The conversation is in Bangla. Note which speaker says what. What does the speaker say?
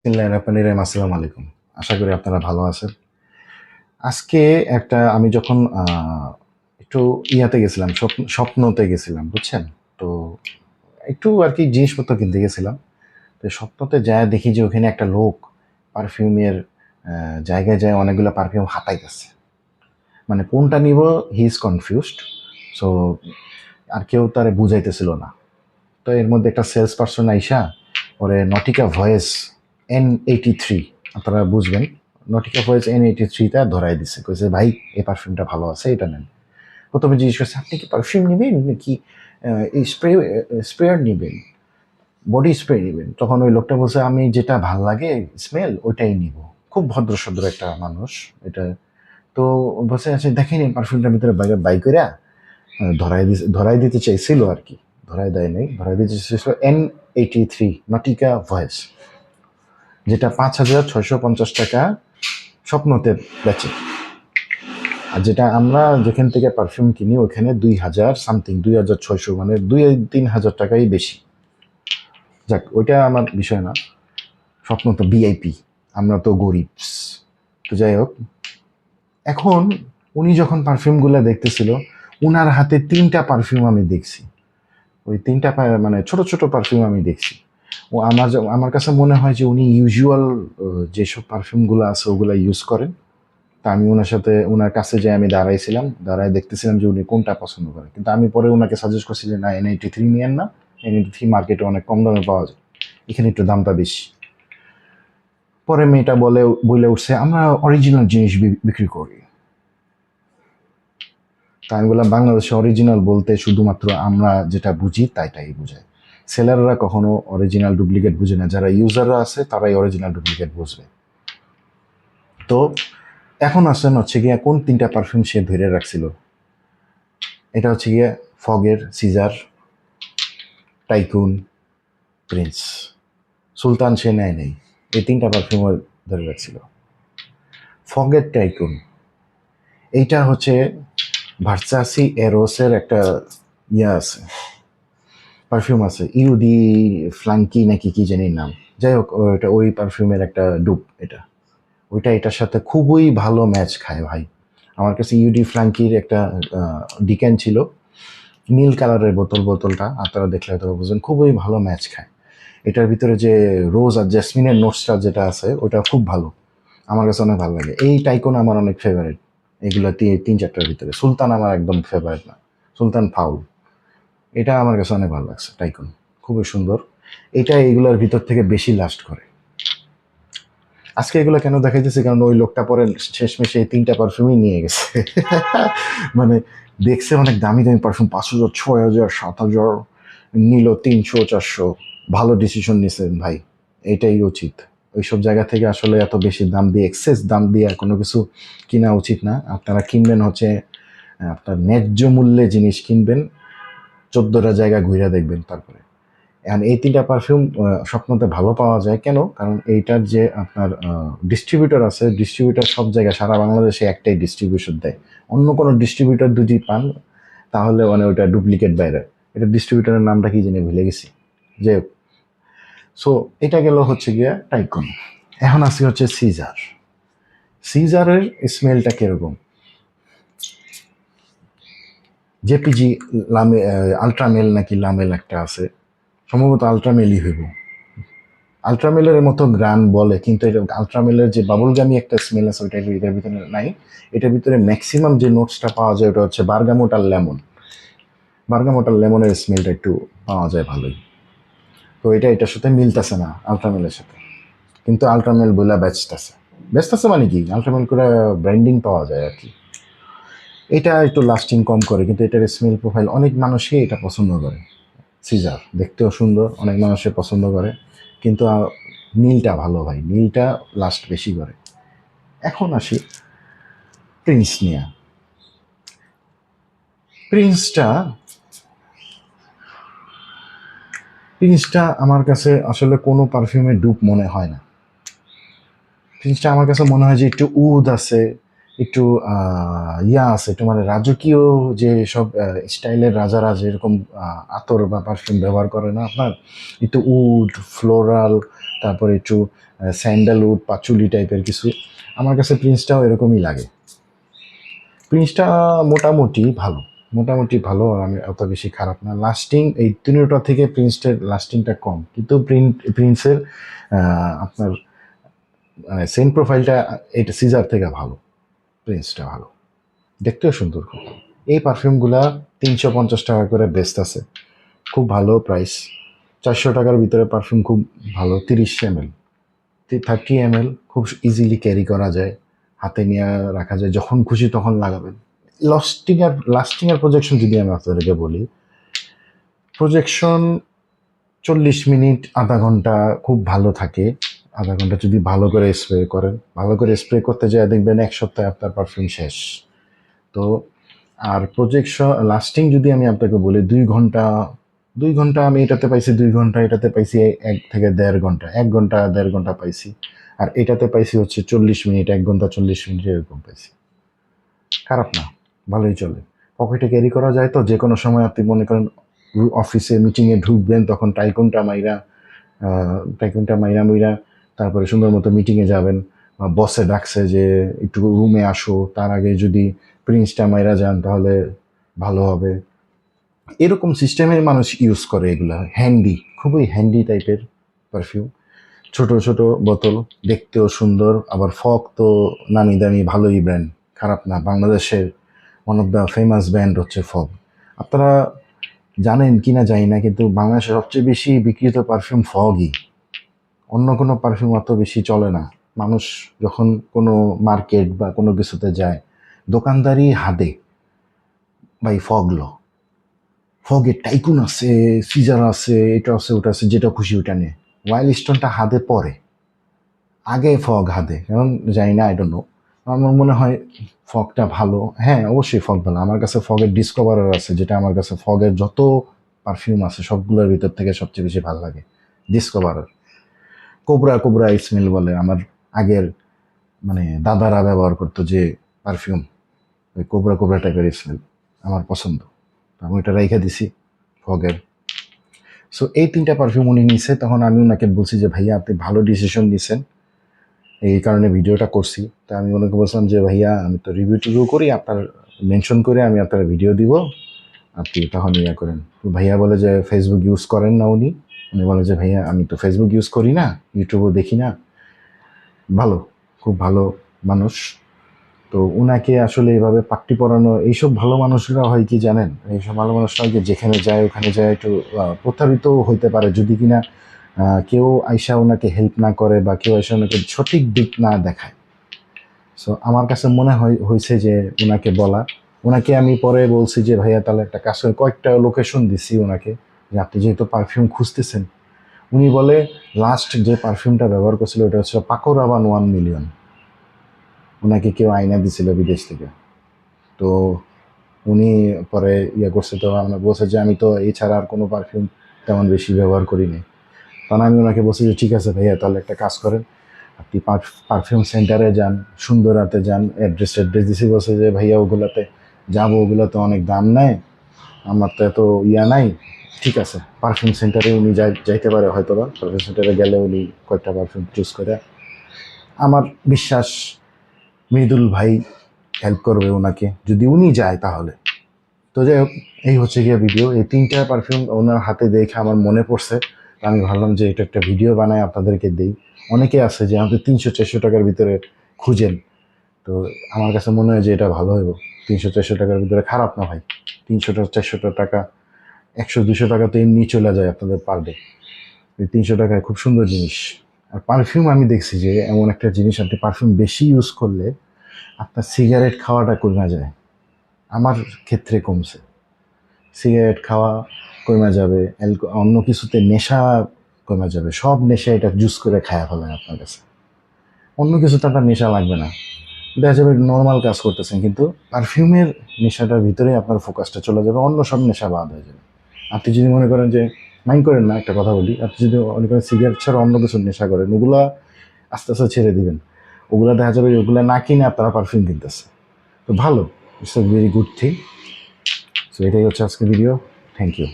Speaker 1: বিসমিল্লাহির রহমানির রহিম। আসসালামু আলাইকুম। আশা করি আপনারা ভালো আছেন। আজকে আমি যখন একটু ইয়াতে গেছিলাম, স্বপ্নতে গেছিলাম, বুঝছেন? তো একটু আরকি জিনিসপত্র কিনতে গেছিলাম। তো স্বপ্নতে যায়া দেখি যে ওখানে একটা লোক পারফিউমের জায়গায় যায় অনেকগুলা পারফিউম হাতাইতেছে। মানে কোনটা নিবো হি ইজ কনফিউজড। সো আর কেউ তারে বুঝাইতেছিল না। তো এর মধ্যে একটা সেলস পারসন আইসা ওরে নটিকা ভয়েস N83, আপনারা বুঝবেন, নটিকা ভয়েস N83টা ধরাই দিছে, কইছে ভাই এই পারফিউমটা ভালো আছে, এটা নেন। প্রথমে জিজ্ঞেস করছে আপনি কি পারফিউম নেবেন নাকি এই স্প্রেয়ার নেবেন, বডি স্প্রে নেবেন? তখন ওই লোকটা বলছে আমি যেটা ভাল লাগে স্মেল ওইটাই নিব। খুব ভদ্রসদ্র একটা মানুষ এটা। তো বলছে আচ্ছা দেখেন এই পারফিউমটার ভিতরে বাই করে ধরাই দিতে চাইছিল আর কি, ধরাই দেয় নাই, ধরাই দিতে চাইছিল N83 নটিকা ভয়েস, যেটা 5,650 টাকা স্বপ্নতে বেচে। আর যেটা আমরা যেখান থেকে পারফিউম কিনি ওখানে 2,000 সামথিং, 2,600, মানে 2-3 হাজার টাকাই বেশি। যাক ওইটা আমার বিষয় না, স্বপ্ন তো ভিআইপি, আমরা তো গরিব। তো যাই হোক, এখন উনি যখন পারফিউমগুলো দেখতেছিল, উনার হাতে 3টা পারফিউম আমি দেখছি। ওই 3টা মানে ছোট ছোট পারফিউম আমি দেখছি। ও আমার কাছে মনে হয় যে উনি ইউজুয়াল যেসব পারফিউমগুলো আছে ওগুলো ইউজ করেন। তা আমি ওনার কাছে যে আমি দাঁড়াইছিলাম, দাঁড়ায় দেখতেছিলাম যে উনি কোনটা পছন্দ করেন। কিন্তু আমি পরে ওনাকে সাজেস্ট করছি যে না, N83 নিয়েন না, N83 মার্কেটে অনেক কম দামে পাওয়া যায়, এখানে একটু দামটা বেশি। পরে মেয়েটা বলে উঠছে আমরা অরিজিনাল জিনিস বিক্রি করি। তা আমি বললাম বাংলাদেশে অরিজিনাল বলতে শুধুমাত্র আমরা যেটা বুঝি তাইটাই বোঝায়। সেলাররা কখনো অরিজিনাল ডুপ্লিকেট বুঝে না, যারা ইউজাররা আছে তারাই অরিজিনাল ডুপ্লিকেট বুঝবে। তো এখন আসেন হচ্ছে গিয়া কোন 3টা পারফিউম সে ধরে রাখছিল। এটা হচ্ছে গিয়ে ফগের সিজার, টাইকুন, প্রিন্স। সুলতান সে নেয় নেই, এই 3টা পারফিউম ধরে রাখছিল। ফগের টাইকুন এইটা হচ্ছে ভার্সাসি এরোসের একটা ইয়া আছে, পারফিউম আছে, ইউডি ফ্লাঙ্কি নাকি কি জানি নাম। যাই হোক ওইটা ওই পারফিউমের একটা ডুপ এটা। ওইটা এটার সাথে খুবই ভালো ম্যাচ খায় ভাই। আমার কাছে ইউডি ফ্লাঙ্কির একটা ডিক্যান ছিল, নীল কালারের বোতলটা আপনারা দেখলে হয়তো বুঝবেন, খুবই ভালো ম্যাচ খায়। এটার ভিতরে যে রোজ আর জেসমিনের নোটসটা যেটা আছে ওটা খুব ভালো, আমার কাছে অনেক ভালো লাগে। এই টাইকন আমার অনেক ফেভারিট, এগুলো 3-4টার ভিতরে। সুলতান আমার একদম ফেভারিট না, সুলতান ফাউল। এটা আমার কাছে অনেক ভালো লাগছে, টাইকন খুবই সুন্দর। এটা এগুলোর ভিতর থেকে বেশি লাস্ট করে। আজকে এগুলো কেন দেখাইতেছি, কারণ ওই লোকটা পরে শেষমেশে এই 3টা পারফিউমই নিয়ে গেছে। মানে দেখছে অনেক দামি দামি পারফিউম, 5,000, 6,000, 7,000, নিল 300-400। ভালো ডিসিশন নিছেন ভাই, এটাই উচিত। ওইসব জায়গা থেকে আসলে এত বেশি দাম দিয়ে, এক্সেস দাম দিয়ে কোনো কিছু কিনা উচিত না। আপনারা কিনবেন হচ্ছে আপনার ন্যায্য মূল্যে জিনিস কিনবেন, 14টা জায়গা ঘুরে দেখবেন তারপরে। এখন এই 3টা পারফিউম স্বপ্নতে ভালো পাওয়া যায় কেন? কারণ এইটার যে আপনার ডিস্ট্রিবিউটর আছে, ডিস্ট্রিবিউটর সব জায়গায় সারা বাংলাদেশে একটাই ডিস্ট্রিবিউশন দেয়। অন্য কোনো ডিস্ট্রিবিউটর যদি পান তাহলে মানে ওটা ডুপ্লিকেট বাইরে। এটা ডিস্ট্রিবিউটরের নামটা কি জেনে ভুলে গেছি। যে সো এটা গেল হচ্ছে গিয়া টাইকন। এখন আসি হচ্ছে সিজার। সিজারের স্মেলটা কিরকম? জেপিজি লামে, আলট্রামেল নাকি লামেল একটা আছে, সম্ভবত আলট্রামেলই হইব। আলট্রামেলের মতো গ্রান বলে, কিন্তু এটা আলট্রামেলের যে বাবুলগামি একটা স্মেল আছে ওইটা এটার ভিতরে নাই। এটার ভিতরে ম্যাক্সিমাম যে নোটসটা পাওয়া যায় ওটা হচ্ছে বার্গামোট আর লেমন। বার্গামোট আর লেমনের স্মেলটা একটু পাওয়া যায় ভালোই। তো এটার সাথে মিলতেছে না আলট্রামেলের সাথে, কিন্তু আলট্রামেল বইলা ব্যস্ত আছে মানে কি, আলট্রামেল করে ব্র্যান্ডিং পাওয়া যায় আর কি। এটা একটু লাস্টিং কম করে, কিন্তু এটার স্মেল প্রোফাইল অনেক মানুষই এটা পছন্দ করে। সিজার দেখতেও সুন্দর, অনেক মানুষে পছন্দ করে, কিন্তু নীলটা ভালো ভাই, নীলটা লাস্ট বেশি করে। এখন আসি প্রিন্স নিয়ে। প্রিন্সটা প্রিন্সটা আমার কাছে আসলে কোনো পারফিউমের ডুপ মনে হয় না। প্রিন্সটা আমার কাছে মনে হয় যে একটু উদ আছে, একটু ইয়া আছে, একটু মানে রাজকীয় যে সব স্টাইলের রাজারা যেরকম আতর বা পারফিউম ব্যবহার করে না আপনার, একটু উড, ফ্লোরাল, তারপরে একটু স্যান্ডালউড পাচুলি টাইপের কিছু। আমার কাছে প্রিন্সটাও এরকমই লাগে। প্রিন্সটা মোটামুটি ভালো, আর আমি অত বেশি খারাপ না। লাস্টিং এই তিনটা থেকে প্রিন্সের লাস্টিংটা কম, কিন্তু প্রিন্সের আপনার সেন্ট প্রোফাইলটা এটা সিজার থেকে ভালো, প্রিন্সটা ভালো, দেখতেও সুন্দর খুব। এই পারফিউমগুলা 350 টাকা করে বেস্ট আছে, খুব ভালো প্রাইস। 400 টাকার ভিতরে পারফিউম খুব ভালো, 30 ml 30 ml খুব ইজিলি ক্যারি করা যায়, হাতে নিয়ে রাখা যায়, যখন খুশি তখন লাগাবেন। লাস্টিং আর প্রজেকশন যদি আমি আপনাদেরকে বলি, প্রজেকশন 40 মিনিট আধা ঘন্টা খুব ভালো থাকে। আধা ঘন্টা যদি ভালো করে স্প্রে করেন, ভালো করে স্প্রে করতে যায় দেখবেন 1 সপ্তাহে আপনার পারফিউম শেষ। তো আর প্রজেকশন লাস্টিং যদি আমি আপনাকে বলি 2 ঘন্টা আমি এটাতে পাইছি, 2 ঘন্টা এটাতে পাইছি 1 থেকে 1.5 ঘন্টা, 1 ঘন্টা 1.5 ঘন্টা পাইছি। আর এটাতে পাইছি হচ্ছে 40 মিনিট, 1 ঘন্টা 40 মিনিট এরকম পাইছি। খারাপ না, ভালোই চলে, পকেটে ক্যারি করা যায়। তো যে কোনো সময় আপনি মনে করেন অফিসে মিটিংয়ে ঢুকবেন, তখন টাইকুনটা মাইরা মুইরা তারপরে সুন্দর মতো মিটিংয়ে যাবেন, বা বসে ডাকছে যে একটু রুমে আসো, তার আগে যদি প্রিন্সটা মাইরা যান তাহলে ভালো হবে। এরকম সিস্টেমের মানুষ ইউজ করে এগুলা, খুবই হ্যান্ডি টাইপের পারফিউম। ছোট ছোট বোতল, দেখতেও সুন্দর, আবার ফগ তো নামি দামি ভালোই ব্র্যান্ড, খারাপ না। বাংলাদেশের one of the famous brand হচ্ছে ফগ। আপনারা জানেন কি না জানি না, কিন্তু বাংলাদেশে সবচেয়ে বেশি বিক্রিত পারফিউম ফগই, অন্য কোনো পারফিউম অত বেশি চলে না। মানুষ যখন কোনো মার্কেট বা কোনো কিছুতে যায়, দোকানদারি হাদে ভাই ফগের টাইকুন আছে, সিজার আছে, এটা আছে ওটা আছে, যেটা খুশি ওটা নিয়ে। ওয়াইল্ড স্টোনটা হাদে পরে, আগে ফগ হাদে, কারণ জানি না, আই ডোন্ট নো। আমার মনে হয় ফগটা ভালো। হ্যাঁ, অবশ্যই ফগ ভালো। আমার কাছে ফগের ডিসকভারার আছে, যেটা আমার কাছে ফগের যত পারফিউম আছে সবগুলোর ভিতর থেকে সবচেয়ে বেশি ভালো লাগে, ডিসকভারার। কোবরা কোবরা স্মেল বলে, আমার আগের মানে দাদারা ব্যবহার করতো যে পারফিউম, ওই কোবরা কোবরা টাইপের স্মেল আমার পছন্দ, আমি ওইটা রেখে দিছি ফগের। সো এই 3টা পারফিউম উনি নিছে, তখন আমি ওনাকে বলছি যে ভাইয়া আপনি ভালো ডিসিশন নিছেন, এই কারণে ভিডিওটা করছি। তা আমি ওনাকে বলছিলাম যে ভাইয়া আমি তো রিভিউ করি, আপনার মেনশন করে আমি আপনার ভিডিও দিব, আপনি তখন ইয়া করেন। তো ভাইয়া বলে যে ফেসবুক ইউজ করেন না উনি বলে যে ভাইয়া আমি তো ফেসবুক ইউজ করি না, ইউটিউবও দেখি না। ভালো, খুব ভালো মানুষ। তো উনাকে আসলে এভাবে পাট্টি পরানো, এইসব ভালো মানুষরা হয় কি জানেন, এইসব ভালো মানুষরা হয় কি যেখানে যায় ওখানে যায় একটু প্রতারিত হইতে পারে, যদি কিনা কেউ আইসা ওনাকে হেল্প না করে, বা কেউ আইসা ওনাকে সঠিক দিক না দেখায়। সো আমার কাছে মনে হয়েছে যে ওনাকে বলা, ওনাকে আমি পরে বলছি যে ভাইয়া তাহলে একটা কাজ করে, কয়েকটা লোকেশন দিছি ওনাকে, যে আপনি যেহেতু পারফিউম খুঁজতেছেন। উনি বলে লাস্ট যে পারফিউমটা ব্যবহার করছিল ওটা হচ্ছে পাকো রাবান 1 মিলিয়ন, ওনাকে কেউ আয়না দিছিল বিদেশ থেকে। তো উনি পরে ইয়ে করছে, তো আমরা বলছে যে আমি তো এছাড়া আর কোনো পারফিউম তেমন বেশি ব্যবহার করিনি। তখন আমি ওনাকে বলছি যে ঠিক আছে ভাইয়া তাহলে একটা কাজ করেন, আপনি পারফিউম সেন্টারে যান, সুন্দরাতে যান, অ্যাড্রেস দিছি। বলছে যে ভাইয়া ওগুলাতে যাবো, ওগুলোতে অনেক দাম নেয়, আমার তো এত ইয়া নাই। ঠিক আছে, পারফিউম সেন্টারে উনি যাইতে পারে হয়তো বা, পারফিউম সেন্টারে গেলে উনি কয়েকটা পারফিউম চুজ করে, আমার বিশ্বাস মৃদুল ভাই হেল্প করবে ওনাকে, যদি উনি যায় তাহলে। তো যাই হোক, এই হচ্ছে গিয়ে ভিডিও। এই 3টা পারফিউম ওনার হাতে দেখে আমার মনে পড়ছে, আমি ভাবলাম যে এটা একটা ভিডিও বানায় আপনাদেরকে দিই। অনেকে আছে যে আমাদের 300-400 টাকার ভিতরে খুঁজেন, তো আমার কাছে মনে হয় যে এটা ভালো হইব। 300-400 টাকার ভিতরে খারাপ না ভাই, 300-400 টাকা, 100-200 টাকা তো এমনি চলে যায় আপনাদের পার ডে। এই 300 টাকায় খুব সুন্দর জিনিস। আর পারফিউম আমি দেখছি যে এমন একটা জিনিস, আপনি পারফিউম বেশি ইউজ করলে আপনার সিগারেট খাওয়াটা কমে যায়। আমার ক্ষেত্রে কমছে, সিগারেট খাওয়া কমে যাবে, অন্য কিছুতে নেশা কমে যাবে, সব নেশা এটা জুস করে খায়া ফেলেন আপনার কাছে। অন্য কিছুতে আপনার নেশা লাগবে না, দেখা যাবে নর্মাল কাজ করতেছেন, কিন্তু পারফিউমের নেশাটার ভিতরে আপনার ফোকাসটা চলে যাবে, অন্য সব নেশা বাদ হয়ে যাবে। আপনি যদি মনে করেন যে, মাইন্ড করেন না, একটা কথা বলি, আপনি যদি মনে করেন সিগারেট ছাড়া অন্য কিছু নেশা করেন, ওগুলা আস্তে আস্তে ছেড়ে দিবেন, ওগুলা দেখা যাবে ওগুলা না কিনে আপনারা পারফিউম কিনতেছে। তো ভালো, it's a very good thing. So এটাই হচ্ছে আজকে ভিডিও। Thank you.